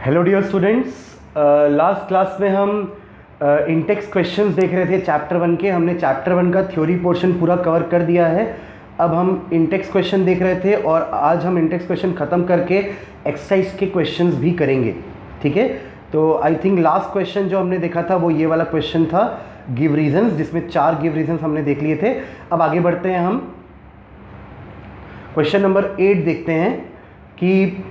Hello dear students, last class में हम Intex questions देख रहे थे चैप्टर 1 के। हमने चैप्टर 1 का थ्योरी पोर्शन पूरा कवर कर दिया है। अब हम इंटेक्स क्वेश्चन देख रहे थे और आज हम इंटेक्स क्वेश्चन ख़त्म करके एक्सरसाइज के क्वेश्चंस भी करेंगे। ठीक है, तो आई थिंक लास्ट क्वेश्चन जो हमने देखा था वो ये वाला क्वेश्चन था, गिव रीजंस, जिसमें 4 गिव रीजंस हमने देख लिए थे। अब आगे बढ़ते हैं, हम क्वेश्चन नंबर 8 देखते हैं कि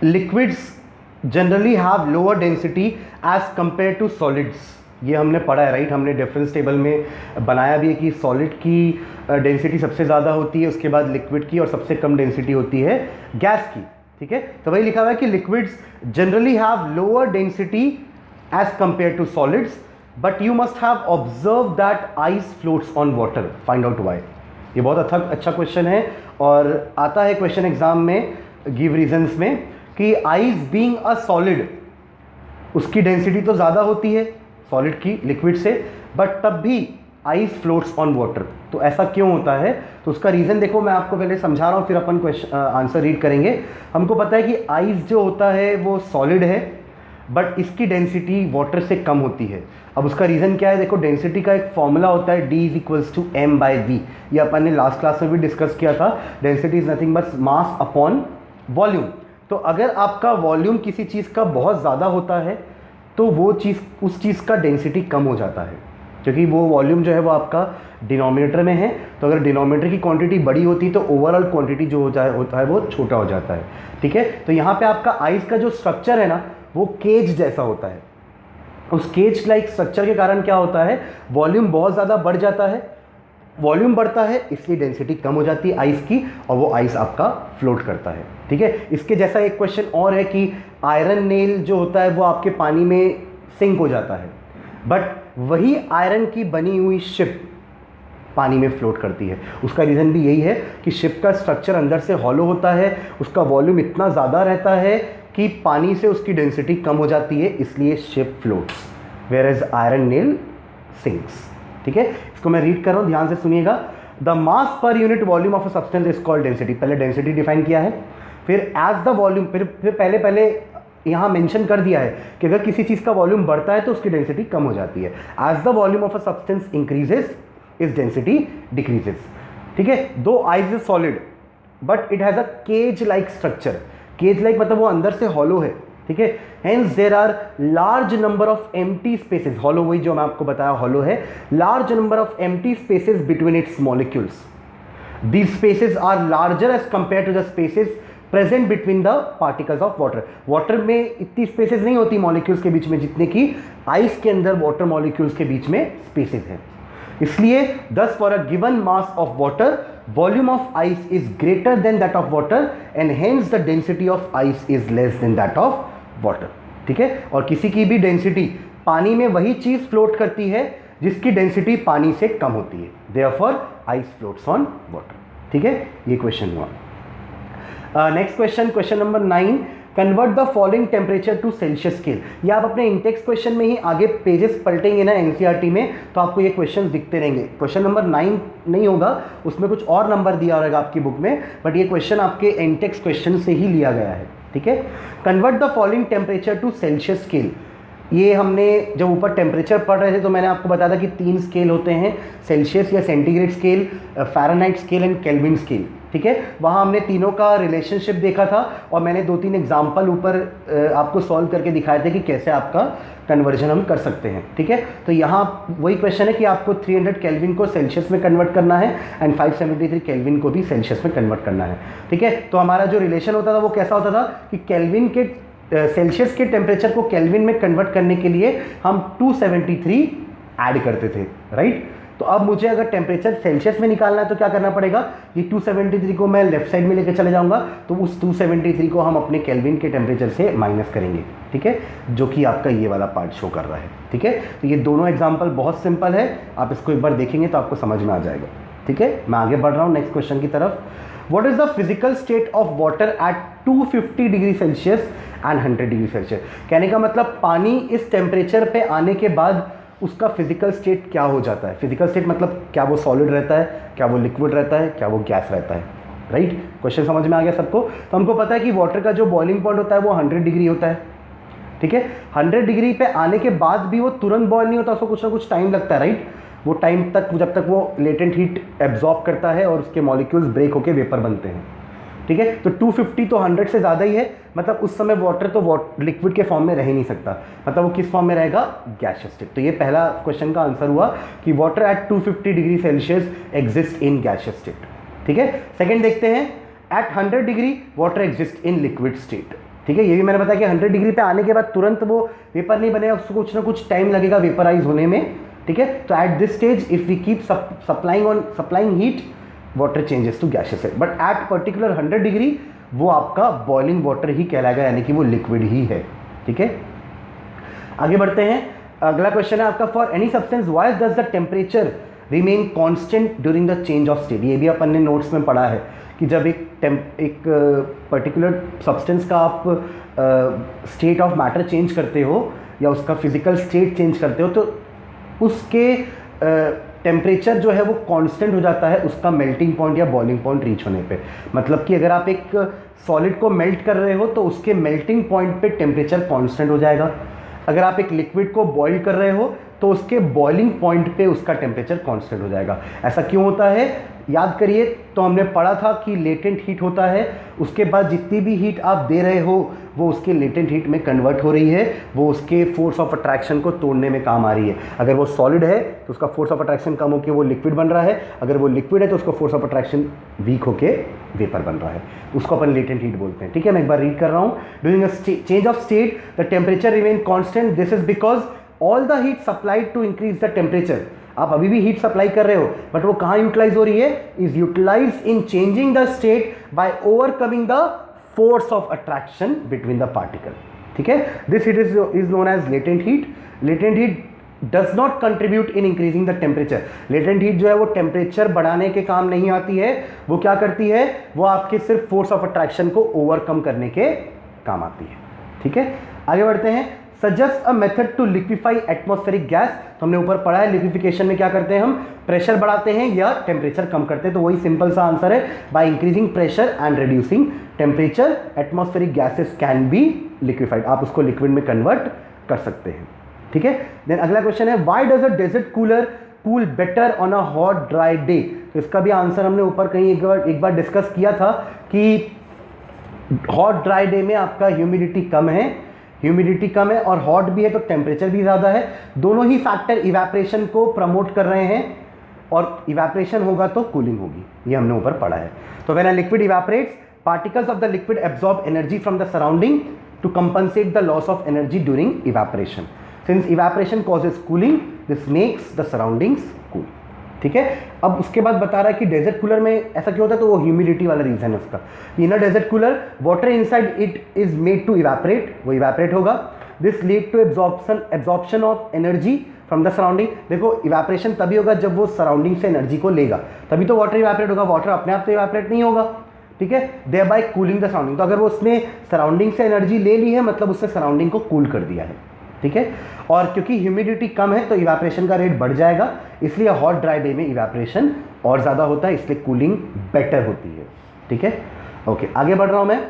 liquids generally have lower density as compare to solids. ये हमने पढ़ा है, राइट। हमने डिफरेंस टेबल में बनाया भी है कि सॉलिड की डेंसिटी सबसे ज़्यादा होती है, उसके बाद लिक्विड की, और सबसे कम डेंसिटी होती है गैस की। ठीक है, तो वही लिखा हुआ है कि liquids generally have lower density as compare to solids, but you must have observe that ice floats on water, find out why. ये बहुत अच्छा क्वेश्चन है और आता है क्वेश्चन एग्जाम में गिव रीजंस में कि आइस बीइंग अ सॉलिड, उसकी डेंसिटी तो ज़्यादा होती है सॉलिड की लिक्विड से, बट तब भी आइस फ्लोट्स ऑन वाटर। तो ऐसा क्यों होता है? तो उसका रीज़न देखो, मैं आपको पहले समझा रहा हूँ, फिर अपन क्वेश्चन आंसर रीड करेंगे। हमको पता है कि आइस जो होता है वो सॉलिड है, बट इसकी डेंसिटी वाटर से कम होती है। अब उसका रीज़न क्या है? देखो, डेंसिटी का एक फॉर्मूला होता है D = m/v। ये अपन ने लास्ट क्लास में भी डिस्कस किया था। Density is nothing but mass upon volume. तो अगर आपका वॉल्यूम किसी चीज़ का बहुत ज़्यादा होता है तो वो चीज़, उस चीज़ का डेंसिटी कम हो जाता है, क्योंकि वो वॉल्यूम जो है वो आपका डिनोमिनेटर में है। तो अगर डिनोमिनेटर की क्वांटिटी बड़ी होती है तो ओवरऑल क्वांटिटी जो होता है वो छोटा हो जाता है। ठीक है, तो यहाँ पे आपका आइस का जो स्ट्रक्चर है ना, वो केज जैसा होता है। उस केज लाइक स्ट्रक्चर के कारण क्या होता है, वॉल्यूम बहुत ज़्यादा बढ़ जाता है। वॉल्यूम बढ़ता है इसलिए डेंसिटी कम हो जाती है आइस की, और वो आइस आपका फ्लोट करता है। ठीक है, इसके जैसा एक क्वेश्चन और है कि आयरन नेल जो होता है वो आपके पानी में सिंक हो जाता है, बट वही आयरन की बनी हुई शिप पानी में फ्लोट करती है। उसका रीज़न भी यही है कि शिप का स्ट्रक्चर अंदर से हॉलो होता है, उसका वॉल्यूम इतना ज़्यादा रहता है कि पानी से उसकी डेंसिटी कम हो जाती है, इसलिए ship floats whereas iron nail sinks. ठीक है, इसको मैं रीड कर रहा हूँ, ध्यान से सुनिएगा। The mass per unit volume of a substance is called density. पहले डेंसिटी डिफाइन किया है, फिर एज द वॉल्यूम, फिर पहले यहाँ मेंशन कर दिया है कि अगर किसी चीज़ का वॉल्यूम बढ़ता है तो उसकी डेंसिटी कम हो जाती है। As the volume of a substance increases is density decreases. ठीक है, though ice is solid but it has a cage like structure. Cage like मतलब वो अंदर से हॉलो है। ठीक है, hence there are large number of empty spaces. Hollow वही जो मैं आपको बताया हॉलो है। Large number of empty spaces between its molecules. These spaces are larger as compare to the spaces present between the particles of water. Water में इतनी spaces नहीं होती मॉलिक्यूल्स के बीच में जितने की आइस के अंदर वाटर मॉलिक्यूल्स के बीच में स्पेसेस हैं। इसलिए दस for a given mass of water volume of ice is greater than that of water and hence the density of ice is less than that of water. ठीक है, और किसी की भी डेंसिटी, पानी में वही चीज फ्लोट करती है जिसकी डेंसिटी पानी से कम होती है, therefore ice floats on water. ठीक है, ये क्वेश्चन हुआ। Next question, question number 9, convert the following temperature to Celsius scale. ये आप अपने इंटेक्स क्वेश्चन में ही आगे पेजेस पलटेंगे ना एनसीईआरटी में, तो आपको ये क्वेश्चन दिखते रहेंगे। क्वेश्चन नंबर 9 नहीं होगा, उसमें कुछ और नंबर दिया रहेगा आपकी बुक में, बट ये क्वेश्चन आपके इंटेक्स क्वेश्चन से ही लिया गया है। ठीक है, convert the following temperature to Celsius scale. ये हमने जब ऊपर टेम्परेचर पढ़ रहे थे तो मैंने आपको बताया था कि 3 स्केल होते हैं, सेल्सियस या centigrade scale, Fahrenheit scale and kelvin scale. ठीक है, वहाँ हमने तीनों का रिलेशनशिप देखा था और मैंने 2-3 एग्जाम्पल ऊपर आपको सॉल्व करके दिखाए थे कि कैसे आपका कन्वर्जन हम कर सकते हैं। ठीक है, तो यहाँ वही क्वेश्चन है कि आपको 300 केल्विन को सेल्सियस में कन्वर्ट करना है एंड 573 केल्विन को भी सेल्सियस में कन्वर्ट करना है। ठीक है, तो हमारा जो रिलेशन होता था वो कैसा होता था कि केल्विन के सेल्सियस के टेम्परेचर को केल्विन में कन्वर्ट करने के लिए हम 273 ऐड करते थे, राइट। तो अब मुझे अगर टेम्परेचर सेल्सियस में निकालना है तो क्या करना पड़ेगा, ये 273 को मैं लेफ्ट साइड में लेकर चले जाऊंगा, तो उस 273 को हम अपने केल्विन के टेम्परेचर से माइनस करेंगे। ठीक है, जो कि आपका ये वाला पार्ट शो कर रहा है। ठीक है, तो ये दोनों एग्जाम्पल बहुत सिंपल है, आप इसको एक बार देखेंगे तो आपको समझ में आ जाएगा। ठीक है, मैं आगे बढ़ रहा हूँ नेक्स्ट क्वेश्चन की तरफ। What is the physical state of water at 250 degree Celsius and 100 degree Celsius? कहने का मतलब पानी इस टेम्परेचर पे आने के बाद उसका फिजिकल स्टेट क्या हो जाता है। फिजिकल स्टेट मतलब क्या वो सॉलिड रहता है, क्या वो लिक्विड रहता है, क्या वो गैस रहता है, राइट। क्वेश्चन समझ में आ गया सबको? तो हमको पता है कि वाटर का जो बॉइलिंग पॉइंट होता है वो 100 डिग्री होता है, ठीक है। 100 डिग्री पे आने के बाद भी वो तुरंत बॉयल नहीं होता, उसको कुछ ना कुछ टाइम लगता है, राइट। वो टाइम तक, जब तक वो लेटेंट हीट एब्जॉर्ब करता है और उसके मॉलिक्यूल्स ब्रेक होके वेपर बनते हैं, ठीक है। तो 250 तो 100 से ज़्यादा ही है, मतलब उस समय वाटर तो लिक्विड के फॉर्म में रह ही नहीं सकता, मतलब वो किस फॉर्म में रहेगा, गैसियस स्टेट। तो ये पहला क्वेश्चन का आंसर हुआ कि water at 250 degree Celsius exist in gaseous state, ठीक है। सेकेंड देखते हैं, at 100 degree water exist in liquid state, ठीक है। ये भी मैंने बताया कि 100 डिग्री पे आने के बाद तुरंत वो वेपर नहीं बनेगा, उसको कुछ ना कुछ टाइम लगेगा वेपराइज होने में, ठीक है। तो at this stage if we keep supplying heat, water changes to gaseous state, but at particular 100 degree वो आपका बॉइलिंग वाटर ही कहलाएगा, यानी कि वो लिक्विड ही है, ठीक है। आगे बढ़ते हैं, अगला क्वेश्चन है आपका, for any substance why does the temperature remain constant during the change of state. ये भी अपन ने नोट्स में पढ़ा है कि जब एक पर्टिकुलर सब्सटेंस का आप स्टेट ऑफ मैटर चेंज करते हो या उसका फिजिकल स्टेट चेंज करते हो, तो उसके टेम्परेचर जो है वो कांस्टेंट हो जाता है उसका मेल्टिंग पॉइंट या बॉइलिंग पॉइंट रीच होने पे। मतलब कि अगर आप एक सॉलिड को मेल्ट कर रहे हो तो उसके मेल्टिंग पॉइंट पे टेम्परेचर कांस्टेंट हो जाएगा। अगर आप एक लिक्विड को बॉईल कर रहे हो तो उसके बॉइलिंग पॉइंट पे उसका टेम्परेचर कांस्टेंट हो जाएगा। ऐसा क्यों होता है, याद करिए, तो हमने पढ़ा था कि लेटेंट हीट होता है, उसके बाद जितनी भी हीट आप दे रहे हो वो उसके लेटेंट हीट में कन्वर्ट हो रही है, वो उसके फोर्स ऑफ अट्रैक्शन को तोड़ने में काम आ रही है। अगर वो सॉलिड है तो उसका फोर्स ऑफ अट्रैक्शन कम होकर वो लिक्विड बन रहा है, अगर वो लिक्विड है तो उसका फोर्स ऑफ अट्रैक्शन वीक होके वेपर बन रहा है, उसको अपन लेटेंट हीट बोलते हैं, ठीक है। मैं एक बार रीड कर रहा हूँ, during a change of state the temperature remain constant, this is because all the heat supplied to increase the temperature. आप अभी भी हीट सप्लाई कर रहे हो, बट वो कहाँ यूटिलाइज हो रही है, is utilise in changing the state by overcoming the force of attraction between the particle, ठीक है। This heat is known as latent heat. Latent heat does not contribute in increasing the temperature. Latent heat जो है वो temperature बढ़ाने के काम नहीं आती है, वो क्या करती है, वो आपके सिर्फ फोर्स ऑफ अट्रैक्शन को ओवरकम करने के काम आती है, ठीक है। आगे बढ़ते हैं, suggest a method to liquefy atmospheric gas. तो हमने ऊपर पढ़ा है लिक्विफिकेशन में क्या करते हैं, हम प्रेशर बढ़ाते हैं या टेम्परेचर कम करते हैं, तो वही सिंपल सा आंसर है, by increasing pressure and reducing temperature atmospheric gases can be liquefied. आप उसको लिक्विड में कन्वर्ट कर सकते हैं, ठीक है। देन अगला क्वेश्चन है, why does a desert cooler cool better on a hot dry day. तो इसका भी आंसर हमने ऊपर कहीं एक बार डिस्कस किया था कि हॉट ड्राई डे में आपका ह्यूमिडिटी कम है और हॉट भी है तो टेम्परेचर भी ज़्यादा है, दोनों ही फैक्टर इवेपोरेशन को प्रमोट कर रहे हैं, और इवेपोरेशन होगा तो कूलिंग होगी, ये हमने ऊपर पढ़ा है। तो when a liquid evaporates, particles of the liquid absorb energy from the surrounding to compensate the loss of energy during evaporation. Since evaporation causes cooling, this makes the surroundings cool, ठीक है। अब उसके बाद बता रहा है कि डेजर्ट कूलर में ऐसा क्यों होता है, तो वो ह्यूमिडिटी वाला रीजन है उसका। In a desert cooler water inside it is made to evaporate, वो इवेपोरेट होगा, this lead to absorption of energy from the surrounding. देखो इवेपोरेशन तभी होगा जब वो सराउंडिंग से एनर्जी को लेगा, तभी तो वाटर इवेपोरेट होगा, वाटर अपने आप तो इवेपोरेट नहीं होगा, ठीक है। Thereby cooling the surrounding, तो अगर वो उसने सराउंडिंग से एनर्जी ले ली है मतलब उसने सराउंडिंग को कूल कर दिया है, ठीक है। और क्योंकि ह्यूमिडिटी कम है तो इवेपोरेशन का रेट बढ़ जाएगा, इसलिए हॉट ड्राई डे में इवेपोरेशन और ज़्यादा होता है, इसलिए कूलिंग बेटर होती है, ठीक है। ओके, आगे बढ़ रहा हूँ मैं।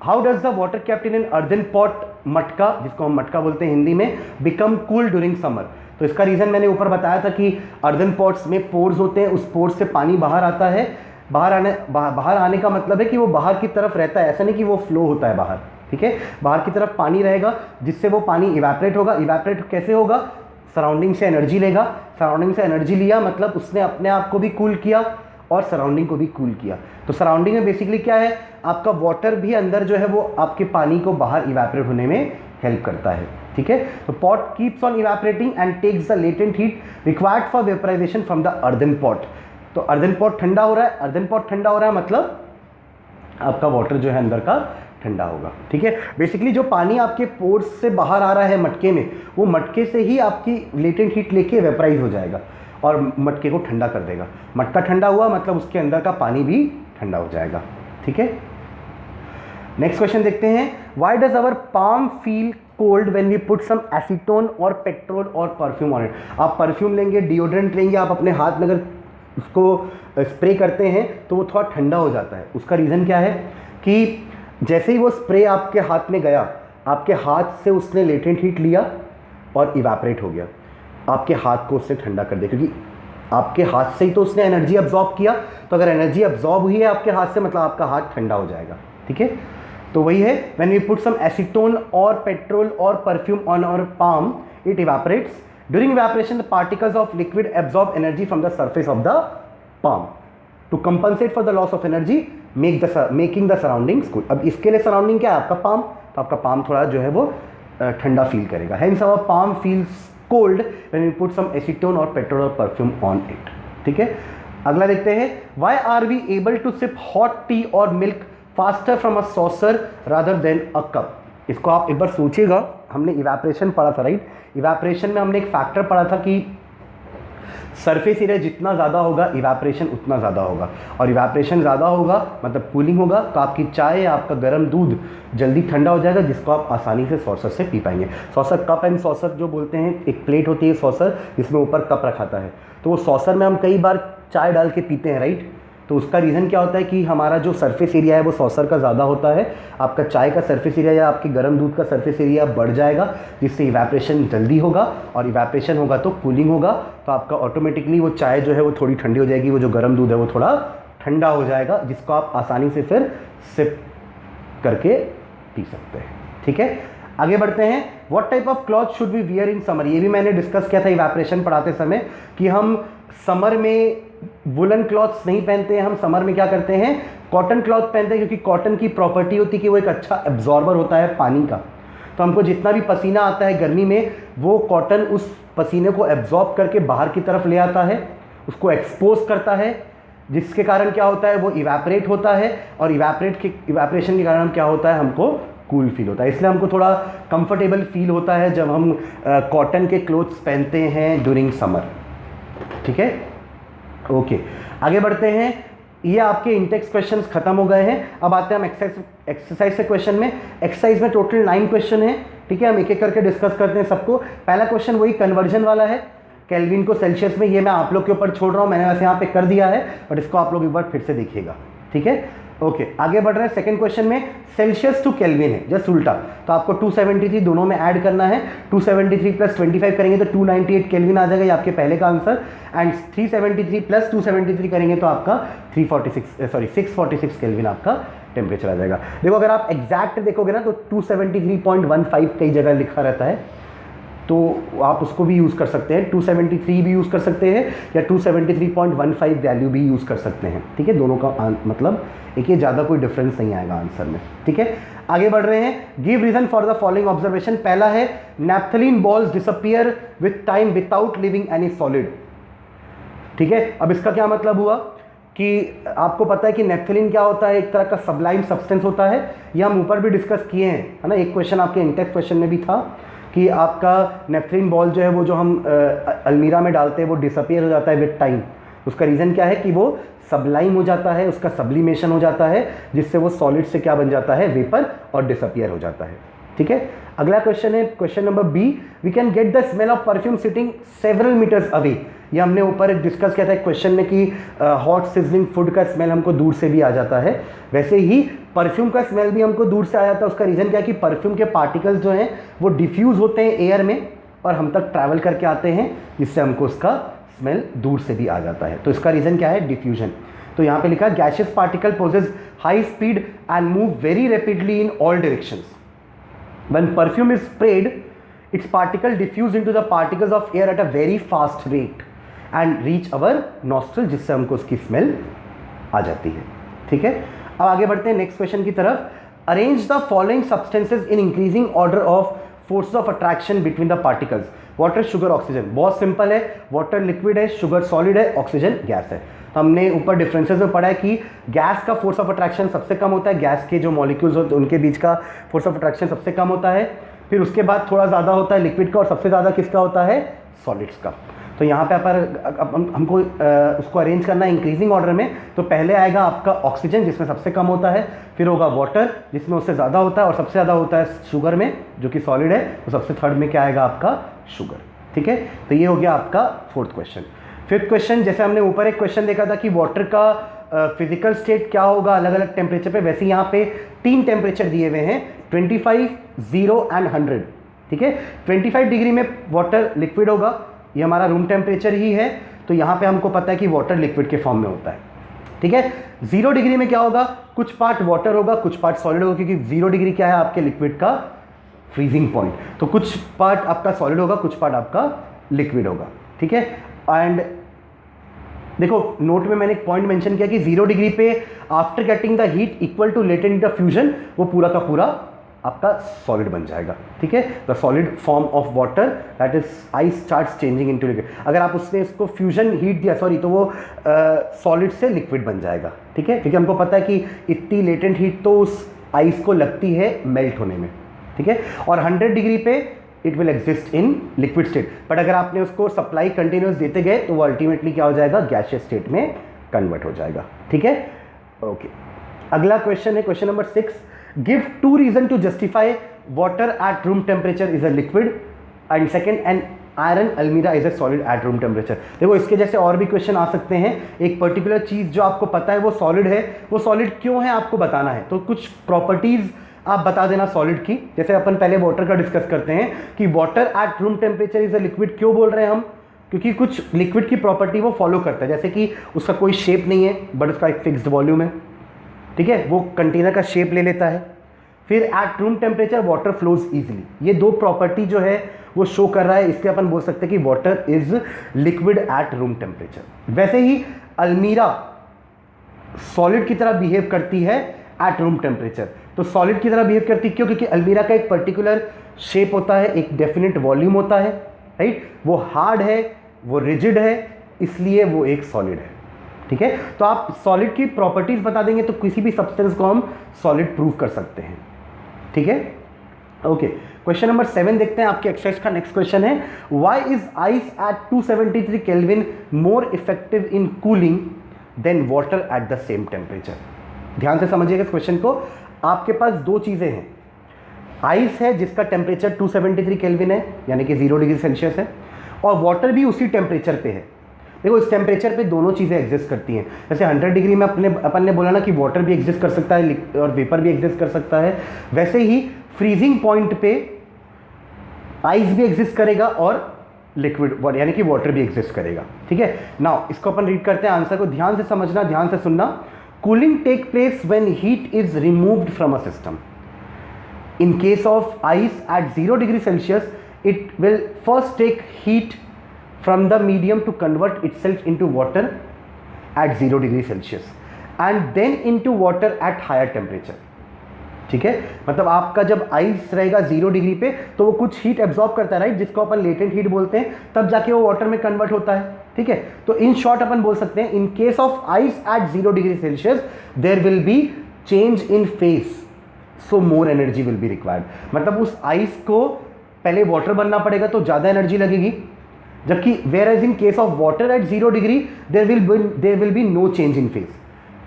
How does the water kept in an earthen pot, मटका, जिसको हम मटका बोलते हैं हिंदी में, बिकम कूल ड्यूरिंग समर। तो इसका रीज़न मैंने ऊपर बताया था कि अर्दन पॉट्स में पोर्स होते हैं, उस पोर्स से पानी बाहर आता है, बाहर आने का मतलब है कि वो बाहर की तरफ रहता है, ऐसा नहीं कि वो फ्लो होता है बाहर, ठीक है। बाहर की तरफ पानी रहेगा जिससे वो पानी इवेपोरेट होगा। इवेपोरेट कैसे होगा, सराउंडिंग से एनर्जी लेगा, सराउंडिंग से एनर्जी लिया मतलब उसने अपने आप को भी कूल किया और सराउंडिंग को भी कूल किया। तो सराउंडिंग में बेसिकली क्या है, आपका वाटर भी अंदर जो है वो आपके पानी को बाहर इवेपोरेट होने में हेल्प करता है, ठीक है। तो pot keeps on evaporating and takes the latent heat required for vaporisation from the earthen pot. तो अर्दन पॉट ठंडा हो रहा है, अर्दन पॉट ठंडा हो रहा है मतलब आपका वाटर जो है अंदर का ठंडा होगा, ठीक है। बेसिकली जो पानी आपके पोर्स से बाहर आ रहा है मटके में, वो मटके से ही आपकी लेटेंट हीट लेके वेपराइज हो जाएगा और मटके को ठंडा कर देगा। मटका ठंडा हुआ मतलब उसके अंदर का पानी भी ठंडा हो जाएगा, ठीक है। नेक्स्ट क्वेश्चन देखते हैं, why does our palm feel cold when we put some acetone और पेट्रोल और परफ्यूम ऑन इट। आप परफ्यूम लेंगे, डिओड्रेंट लेंगे, आप अपने हाथ में अगर उसको स्प्रे करते हैं तो वो थोड़ा ठंडा हो जाता है। उसका रीज़न क्या है कि जैसे ही वो स्प्रे आपके हाथ में गया, आपके हाथ से उसने लेटेंट हीट लिया और इवेपोरेट हो गया, आपके हाथ को उसने ठंडा कर दिया, क्योंकि आपके हाथ से ही तो उसने एनर्जी अब्जॉर्ब किया। तो अगर एनर्जी अब्जॉर्ब हुई है आपके हाथ से, मतलब आपका हाथ ठंडा हो जाएगा। ठीक है, तो वही है, when we put some acetone और पेट्रोल और perfume on our palm it evaporates. During evaporation the particles of liquid absorb energy from the surface of the palm to compensate for the loss of energy making the surroundings cool. अब इसके लिए surrounding क्या है? आपका palm. तो आपका palm थोड़ा जो है वो ठंडा फील करेगा। Hence our palm feels cold when we put some acetone और पेट्रोल और परफ्यूम ऑन इट। ठीक है, अगला देखते हैं, why are we able to sip hot tea और milk faster from a saucer rather than a cup. इसको आप एक बार सोचिएगा, हमने इवेपोरेशन पढ़ा था, राइट? इवेपोरेशन में हमने एक फैक्टर पढ़ा था कि सरफेस एरिया जितना ज़्यादा होगा इवेपोरेशन उतना ज़्यादा होगा, और इवेपोरेशन ज़्यादा होगा मतलब कूलिंग होगा, तो आपकी चाय या आपका गर्म दूध जल्दी ठंडा हो जाएगा, जिसको आप आसानी से सॉसर से पी पाएंगे। सॉसर, कप एंड सॉसर जो बोलते हैं, एक प्लेट होती है सॉसर जिसमें ऊपर कप रखाता है, तो वो सॉसर में हम कई बार चाय डाल के पीते हैं, राइट? तो उसका रीज़न क्या होता है कि हमारा जो सरफेस एरिया है वो सॉसर का ज़्यादा होता है, आपका चाय का सरफेस एरिया या आपके गर्म दूध का सरफेस एरिया बढ़ जाएगा, जिससे इवेपोरेशन जल्दी होगा, और इवेपोरेशन होगा तो कूलिंग होगा, तो आपका ऑटोमेटिकली वो चाय जो है वो थोड़ी ठंडी हो जाएगी, वो जो गर्म दूध है वो थोड़ा ठंडा हो जाएगा, जिसको आप आसानी से फिर सिप करके पी सकते हैं। ठीक है, आगे बढ़ते हैं। What type of cloth should we wear in summer? ये भी मैंने डिस्कस किया था इवेपोरेशन पढ़ाते समय कि हम समर में वुलन क्लॉथ्स नहीं पहनते हैं, हम समर में क्या करते हैं, कॉटन क्लॉथ पहनते हैं, क्योंकि कॉटन की प्रॉपर्टी होती है कि वो एक अच्छा एब्जॉर्बर होता है पानी का। तो हमको जितना भी पसीना आता है गर्मी में, वो कॉटन उस पसीने को एब्जॉर्ब करके बाहर की तरफ ले आता है, उसको एक्सपोज करता है, जिसके कारण क्या होता है, वो इवेपोरेट होता है, और इवेपोरेशन के कारण क्या होता है, हमको कूल फील होता है। इसलिए हमको थोड़ा कंफर्टेबल फील होता है जब हम कॉटन के क्लोथ्स पहनते हैं ड्यूरिंग समर। ठीक है, ओके, आगे बढ़ते हैं। ये आपके इंटेक्स क्वेश्चंस खत्म हो गए हैं। अब आते हैं हम एक्सरसाइज से क्वेश्चन में। एक्सरसाइज में टोटल 9 क्वेश्चन है। ठीक है, हम एक एक करके डिस्कस करते हैं सबको। पहला क्वेश्चन वही कन्वर्जन वाला है, केल्विन को सेल्सियस में। ये मैं आप लोग के ऊपर छोड़ रहा हूँ, मैंने वैसे यहाँ पे कर दिया है, बट इसको आप लोग एक बार फिर से देखिएगा। ठीक है, ओके, आगे बढ़ रहे हैं। सेकंड क्वेश्चन में सेल्सियस टू केल्विन है, जस्ट उल्टा, तो आपको 273 दोनों में ऐड करना है। 273 प्लस 25 करेंगे तो 298 केल्विन आ जाएगा, ये आपके पहले का आंसर। एंड 373 प्लस 273 करेंगे तो आपका 646 केल्विन आपका टेम्परेचर आ जाएगा। देखो, अगर आप एग्जैक्ट देखोगे ना तो 273.15 कई जगह लिखा रहता है, तो आप उसको भी यूज़ कर सकते हैं, 273 भी यूज़ कर सकते हैं, या 273.15 वैल्यू भी यूज़ कर सकते हैं। ठीक है, दोनों का मतलब एक ये ज़्यादा कोई डिफरेंस नहीं आएगा आंसर में। ठीक है, आगे बढ़ रहे हैं। Give reason for the following observation. पहला है naphthalene balls disappear with time without leaving any solid. ठीक है, अब इसका क्या मतलब हुआ कि आपको पता है कि नैप्थलीन क्या होता है, एक तरह का सबलाइम सब्सटेंस होता है। ये हम ऊपर भी डिस्कस किए हैं, है ना, एक क्वेश्चन आपके इंटेक्स क्वेश्चन में भी था कि आपका नैप्थलीन बॉल जो है वो जो हम अलमीरा में डालते हैं वो डिसअपियर हो जाता है विद टाइम। उसका रीज़न क्या है कि वो सबलाइम हो जाता है, उसका सब्लिमेशन हो जाता है, जिससे वो सॉलिड से क्या बन जाता है, वेपर, और डिसअपियर हो जाता है। ठीक है, अगला क्वेश्चन है question number B. We can get the smell of perfume sitting several metres away. ये हमने ऊपर डिस्कस किया था एक क्वेश्चन में कि हॉट सिजलिंग फूड का स्मेल हमको दूर से भी आ जाता है, वैसे ही परफ्यूम का स्मेल भी हमको दूर से आ जाता है। उसका रीज़न क्या है कि परफ्यूम के पार्टिकल्स जो हैं वो डिफ्यूज़ होते हैं एयर में और हम तक ट्रैवल करके आते हैं, जिससे हमको उसका स्मेल दूर से भी आ जाता है। तो इसका रीज़न क्या है, डिफ्यूजन। तो यहाँ पे लिखा gaseous particle possess high speed and move very rapidly in all directions. When perfume is spread, its particle diffuse into the particles of air at a very fast rate and reach our nostril, जिससे हमको उसकी smell आ जाती है। ठीक है, अब आगे बढ़ते हैं नेक्स्ट क्वेश्चन की तरफ। Arrange the following substances in increasing order of forces of attraction between the particles. Water, sugar, oxygen. बहुत सिंपल है, वाटर लिक्विड है, शुगर सॉलिड है, ऑक्सीजन गैस है। हमने ऊपर डिफरेंसेस में पढ़ा है कि गैस का फोर्स ऑफ अट्रैक्शन सबसे कम होता है, गैस के जो मॉलिक्यूल्स होते हैं उनके बीच का फोर्स ऑफ अट्रैक्शन सबसे कम होता है, फिर उसके बाद थोड़ा ज़्यादा होता है लिक्विड का, और सबसे ज़्यादा किसका होता है, सॉलिड्स का। तो यहाँ पे हमको उसको अरेंज करना है इंक्रीजिंग ऑर्डर में। तो पहले आएगा आपका ऑक्सीजन, जिसमें सबसे कम होता है, फिर होगा वाटर, जिसमें उससे ज़्यादा होता है, और सबसे ज़्यादा होता है शुगर में, जो कि सॉलिड है। तो सबसे थर्ड में क्या आएगा आपका, शुगर। ठीक है, तो ये हो गया आपका फोर्थ क्वेश्चन। फिफ्थ क्वेश्चन, जैसे हमने ऊपर एक क्वेश्चन देखा था कि वाटर का फिजिकल स्टेट क्या होगा अलग अलग टेम्परेचर पे, वैसे यहाँ पे 3 टेम्परेचर दिए हुए हैं 25, 0 एंड 100। ठीक है, 25 डिग्री में वाटर लिक्विड होगा, ये हमारा रूम टेम्परेचर ही है, तो यहाँ पे हमको पता है कि वाटर लिक्विड के फॉर्म में होता है। ठीक है, 0 डिग्री में क्या होगा, कुछ पार्ट वाटर होगा कुछ पार्ट सॉलिड होगा, क्योंकि 0 डिग्री क्या है आपके लिक्विड का फ्रीजिंग पॉइंट, तो कुछ पार्ट आपका सॉलिड होगा कुछ पार्ट आपका लिक्विड होगा। ठीक है, एंड देखो नोट में मैंने एक पॉइंट मेंशन किया कि 0 डिग्री पे after getting the heat equal to latent heat of fusion, वो पूरा का पूरा आपका सॉलिड बन जाएगा। ठीक है, the solid form of water that is ice starts changing into liquid. अगर आप उसने इसको फ्यूजन हीट दिया सॉरी, तो वो सॉलिड से लिक्विड बन जाएगा। ठीक है, क्योंकि हमको पता है कि इतनी लेटेंट हीट तो उस आइस को लगती है मेल्ट होने में। ठीक है, और 100 डिग्री पे it will exist in liquid state, but अगर आपने उसको सप्लाई कंटिन्यूस देते गए तो वो अल्टीमेटली क्या हो जाएगा, गैसियस स्टेट में कन्वर्ट हो जाएगा। ठीक है, ओके। अगला क्वेश्चन है question number 6, give 2 reason to justify water at room temperature is a liquid and second and iron almirah is a solid at room temperature. देखो इसके जैसे और भी क्वेश्चन आ सकते हैं, एक पर्टिकुलर चीज जो आपको पता है वो सॉलिड है, वो सॉलिड क्यों है आपको बताना है, तो कुछ प्रॉपर्टीज आप बता देना सॉलिड की। जैसे अपन पहले वाटर का डिस्कस करते हैं कि water at room temperature is a liquid, क्यों बोल रहे हैं हम, क्योंकि कुछ लिक्विड की प्रॉपर्टी वो फॉलो करता है, जैसे कि उसका कोई शेप नहीं है बट उसका एक फिक्स्ड वॉल्यूम है। ठीक है, वो कंटेनर का शेप ले लेता है। फिर eight room temperature water flows easily, ये 2 प्रॉपर्टी जो है वो शो कर रहा है, इसलिए अपन बोल सकते हैं कि water is liquid at room temperature. वैसे ही अल्मीरा सॉलिड की तरह बिहेव करती है एट रूम टेम्परेचर, तो सॉलिड की तरह बिहेव करती क्यों, क्योंकि अल्मीरा का एक पर्टिकुलर शेप होता है, एक डेफिनेट वॉल्यूम होता है, राइट, वो हार्ड है, वो रिजिड है, इसलिए वो एक सॉलिड है। ठीक है, तो आप सॉलिड की प्रॉपर्टीज बता देंगे तो किसी भी सब्सटेंस को हम सॉलिड प्रूव कर सकते हैं। ठीक है, ओके। क्वेश्चन नंबर 7 देखते हैं, आपके एक्सरसाइज का नेक्स्ट क्वेश्चन है, why is ice at 273 kelvin more effective in cooling than water at the same temperature. ध्यान से समझिएगा इस क्वेश्चन को, आपके पास 2 चीज़ें हैं, आइस है जिसका टेम्परेचर 273 केल्विन है यानी कि 0 डिग्री सेल्सियस है, और वाटर भी उसी टेम्परेचर पे है। देखो इस टेम्परेचर पे दोनों चीज़ें एग्जिस्ट करती हैं, जैसे 100 डिग्री में अपन ने बोला ना कि वाटर भी एग्जिस्ट कर सकता है और वेपर भी एग्जिस्ट कर सकता है, वैसे ही फ्रीजिंग पॉइंट पे आइस भी एग्जिस्ट करेगा और लिक्विड यानी कि वाटर भी एग्जिस्ट करेगा। ठीक है, नाउ इसको अपन रीड करते हैं, आंसर को ध्यान से समझना, ध्यान से सुनना। Cooling take place when heat is removed from a system. In case of ice at 0 degree Celsius, it will first take heat from the medium to convert itself into water at 0 degree Celsius and then into water at higher temperature. ठीक है, मतलब आपका जब ice रहेगा 0 degree पे तो वो कुछ हीट एब्जॉर्ब करता है, राइट, जिसको अपन लेटेंट हीट बोलते हैं, तब जाके वो वाटर में कन्वर्ट होता है। ठीक है, तो इन शॉर्ट अपन बोल सकते हैं in case of ice at 0 degree Celsius there will be change in phase, so more energy will be required. मतलब उस आइस को पहले वाटर बनना पड़ेगा तो ज़्यादा एनर्जी लगेगी, जबकि whereas in case of water at 0 degree there will be no change in phase,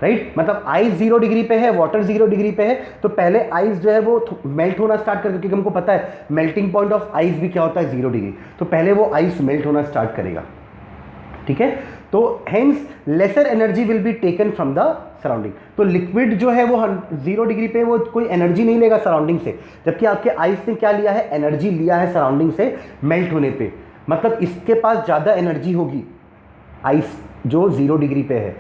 right. मतलब आइस 0 डिग्री पे है, वाटर 0 डिग्री पे है, तो पहले आइस जो है वो मेल्ट होना स्टार्ट करेगा, क्योंकि हमको पता है मेल्टिंग पॉइंट ऑफ आइस भी क्या होता है 0 डिग्री, तो पहले वो आइस मेल्ट होना स्टार्ट करेगा। ठीक है, तो hence lesser energy will be taken from the surrounding, तो लिक्विड जो है वो 0 डिग्री पे वो कोई एनर्जी नहीं लेगा सराउंडिंग से, जबकि आपके आइस ने क्या लिया है, एनर्जी लिया है सराउंडिंग से मेल्ट होने पे, मतलब इसके पास ज़्यादा एनर्जी होगी आइस जो 0 डिग्री पे है।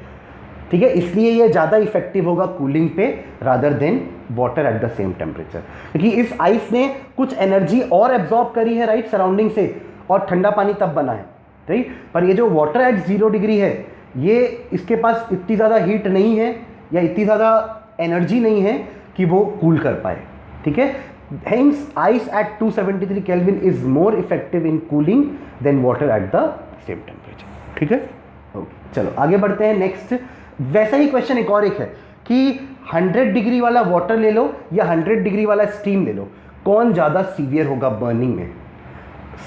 ठीक है, इसलिए ये ज़्यादा इफेक्टिव होगा कूलिंग पे rather than water at the same temperature, क्योंकि इस आइस ने कुछ एनर्जी और एब्जॉर्ब करी है, राइट, सराउंडिंग से, और ठंडा पानी तब बना है, राइट। पर ये जो वाटर एट 0 डिग्री है, ये इसके पास इतनी ज़्यादा हीट नहीं है या इतनी ज़्यादा एनर्जी नहीं है कि वो कूल कर पाए। ठीक है, hence ice at 273 kelvin is more effective in cooling than water at the same temperature. ठीक है, ओके, चलो आगे बढ़ते हैं नेक्स्ट। वैसा ही क्वेश्चन एक और एक है कि 100 डिग्री वाला वाटर ले लो या 100 डिग्री वाला स्टीम ले लो, कौन ज़्यादा सीवियर होगा बर्निंग में,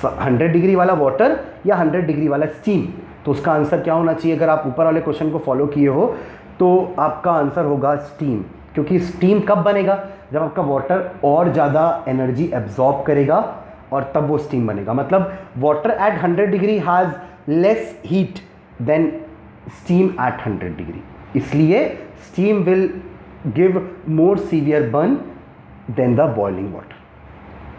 100 डिग्री वाला वाटर या 100 डिग्री वाला स्टीम। तो उसका आंसर क्या होना चाहिए, अगर आप ऊपर वाले क्वेश्चन को फॉलो किए हो तो आपका आंसर होगा स्टीम, क्योंकि स्टीम कब बनेगा, जब आपका वाटर और ज़्यादा एनर्जी एब्जॉर्ब करेगा और तब वो स्टीम बनेगा। मतलब water at 100 degree has less heat than steam at 100 degree. इसलिए steam will give more severe burn than the boiling water.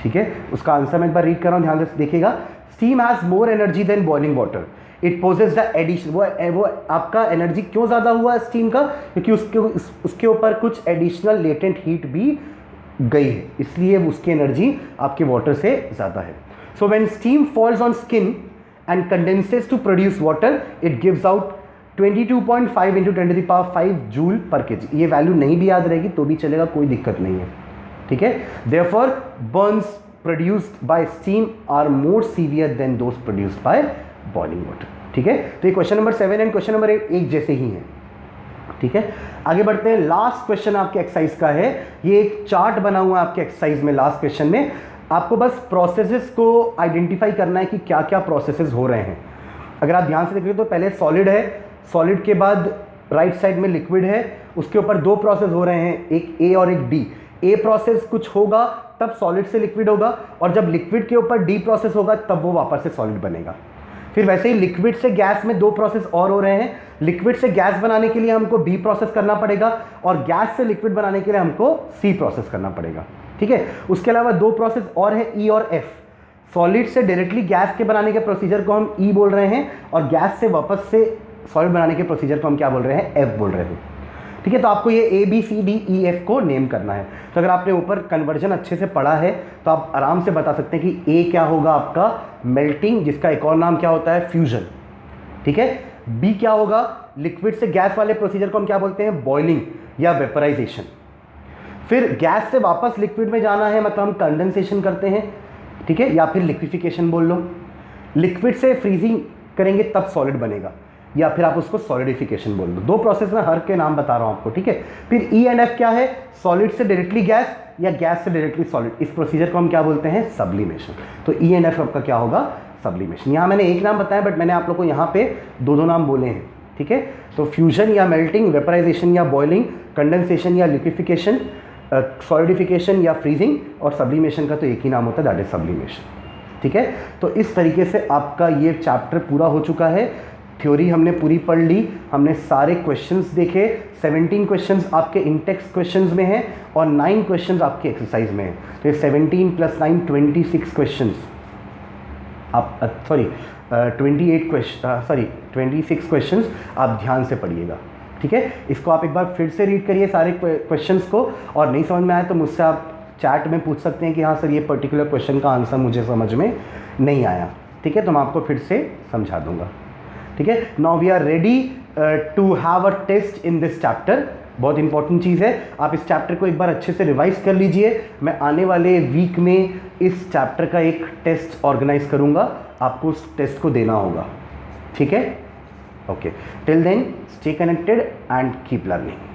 ठीक है, उसका आंसर मैं एक बार रीड कर रहा हूँ, ध्यान से देखिएगा। Steam has more energy than boiling water, it possess the addition. वो आपका एनर्जी क्यों ज़्यादा हुआ स्टीम का, क्योंकि उसके ऊपर कुछ एडिशनल लेटेंट हीट भी गई है, इसलिए उसकी एनर्जी आपके वाटर से ज़्यादा है। So when steam falls on skin and condenses to produce water, it gives out 22.5 × 10⁵ joule per kg. ये वैल्यू नहीं भी याद रहेगी तो भी चलेगा, कोई दिक्कत नहीं है। ठीक है, therefore burns produced by steam are more severe than those produced by boiling water. ठीक है, तो ये question number 7 and question number 8 एक जैसे ही हैं। ठीक है, आगे बढ़ते हैं। लास्ट क्वेश्चन आपके एक्सरसाइज का है, ये एक चार्ट बना हुआ है आपके एक्सरसाइज में। लास्ट क्वेश्चन में आपको बस प्रोसेसेस को आइडेंटिफाई करना है कि क्या क्या प्रोसेसेस हो रहे हैं। अगर आप ध्यान से देखिए तो पहले सॉलिड है, सॉलिड के बाद राइट साइड में लिक्विड है, उसके ऊपर दो प्रोसेस हो रहे हैं, एक ए और एक डी। ए प्रोसेस कुछ होगा तब सॉलिड से लिक्विड होगा, और जब लिक्विड के ऊपर डी प्रोसेस होगा तब वो वापस से सॉलिड बनेगा। फिर वैसे ही लिक्विड से गैस में दो प्रोसेस और हो रहे हैं। लिक्विड से गैस बनाने के लिए हमको बी प्रोसेस करना पड़ेगा, और गैस से लिक्विड बनाने के लिए हमको सी प्रोसेस करना पड़ेगा। ठीक है, उसके अलावा दो प्रोसेस और है ई और एफ। सॉलिड से डायरेक्टली गैस के बनाने के प्रोसीजर को हम ई बोल रहे हैं, और गैस से वापस से सॉलिड बनाने के प्रोसीजर को हम क्या बोल रहे हैं, एफ बोल रहे हैं। ठीक है, तो आपको ये A B C D E F को नेम करना है। तो अगर आपने ऊपर कन्वर्जन अच्छे से पढ़ा है तो आप आराम से बता सकते हैं कि ए क्या होगा आपका मेल्टिंग, जिसका एक और नाम क्या होता है, फ्यूजन। ठीक है, बी क्या होगा, लिक्विड से गैस वाले प्रोसीजर को हम क्या बोलते हैं, बॉइलिंग या वेपराइजेशन। फिर गैस से वापस लिक्विड में जाना है, मतलब हम कंडेंसेशन करते हैं। ठीक है, या फिर लिक्विफिकेशन बोल लो। लिक्विड से फ्रीजिंग करेंगे तब सॉलिड बनेगा, या फिर आप उसको सॉलिडिफिकेशन बोल दो। दो प्रोसेस में हर के नाम बता रहा हूं आपको। ठीक है, फिर ई एंड एफ क्या है, सॉलिड से डायरेक्टली गैस या गैस से डायरेक्टली सॉलिड। इस प्रोसीजर को हम क्या बोलते हैं, सब्लिमेशन। तो ई एंड एफ आपका क्या होगा, सब्लिमेशन। यहाँ मैंने एक नाम बताया, बट मैंने आप लोग को यहाँ पे दो दो नाम बोले हैं। ठीक है, तो फ्यूजन या मेल्टिंग, वेपराइजेशन या बॉइलिंग, कंडेंसेशन या लिक्विफिकेशन, सॉलिडिफिकेशन या फ्रीजिंग, और सब्लिमेशन का तो एक ही नाम होता है, दैट इज सब्लिमेशन। ठीक है, तो इस तरीके से आपका ये चैप्टर पूरा हो चुका है। थ्योरी हमने पूरी पढ़ ली, हमने सारे क्वेश्चंस देखे। 17 क्वेश्चंस आपके इंटेक्स्ट क्वेश्चंस में हैं और 9 क्वेश्चंस आपके एक्सरसाइज में हैं। तो ये 17 + 9 26 क्वेश्चंस आप 26 क्वेश्चंस आप ध्यान से पढ़िएगा। ठीक है, इसको आप एक बार फिर से रीड करिए सारे क्वेश्चंस को, और नहीं समझ में आए तो मुझसे आप चैट में पूछ सकते हैं कि हाँ सर ये पर्टिकुलर क्वेश्चन का आंसर मुझे समझ में नहीं आया। ठीक है, तो मैं आपको फिर से समझा दूंगा। ठीक है, now we are ready to have a test in this chapter. बहुत इंपॉर्टेंट चीज़ है, आप इस चैप्टर को एक बार अच्छे से रिवाइज कर लीजिए। मैं आने वाले वीक में इस चैप्टर का एक टेस्ट ऑर्गेनाइज करूंगा, आपको उस टेस्ट को देना होगा। ठीक है, okay, till then stay connected and keep learning.